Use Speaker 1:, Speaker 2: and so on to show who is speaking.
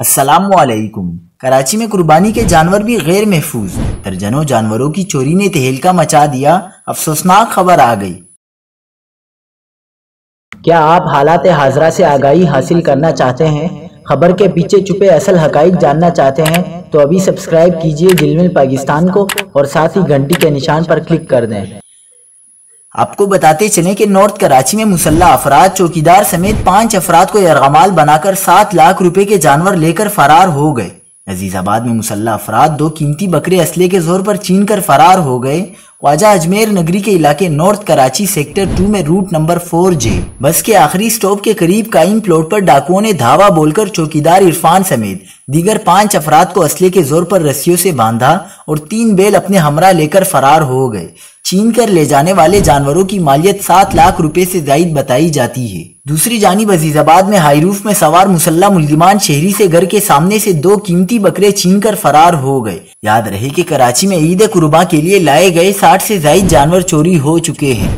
Speaker 1: السلام علیکم۔ کراچی میں قربانی کے جانور بھی غیر محفوظ، درجنوں جانوروں کی چوری نے تہلکہ مچا دیا، افسوسناک خبر آ گئی۔
Speaker 2: کیا آپ حالات حاضرہ سے آگاہی حاصل کرنا چاہتے ہیں؟ خبر کے پیچھے چھپے اصل حقائق جاننا چاہتے ہیں تو ابھی سبسکرائب کیجئے دل مل پاکستان کو اور ساتھ ہی گھنٹی کے نشان پر کلک کر دیں۔
Speaker 1: آپ کو بتاتے چلیں کہ نارتھ کراچی میں مسلح افراد چوکیدار سمیت 5 افراد کو یرغمال بنا کر 7 لاکھ روپے کے جانور لے کر فرار ہو گئے۔ عزیز آباد میں مسلح افراد 2 قیمتی بکرے اسلحے کے زور پر چھین کر فرار ہو گئے۔ خواجہ اجمیر نگری کے علاقے نارتھ کراچی سیکٹر 2 میں روٹ نمبر 4J بس کے آخری سٹاپ کے قریب قائم پلاٹ پر ڈاکوؤں نے دھاوا بول کر چوکیدار عرفان سمیت دیگر 5 افراد کو اسلحے کے زور پر رسیوں سے باندھا اور 3 بیل اپنے ہمراہ لے کر فرار ہو گئے۔ چھین کر لے جانے والے جانوروں کی مالیت 7 لاکھ روپے سے زائد بتائی جاتی ہے۔ دوسری جانب عزیز آباد میں ہائی روف میں سوار مسلح ملزمان شہری سے گھر کے سامنے سے 2 قیمتی بکرے چھین کر فرار ہو گئے۔ یاد رہے کہ کراچی میں عید قرباں کے لیے لائے گئے 60 سے زائد جانور چوری ہو چکے ہیں۔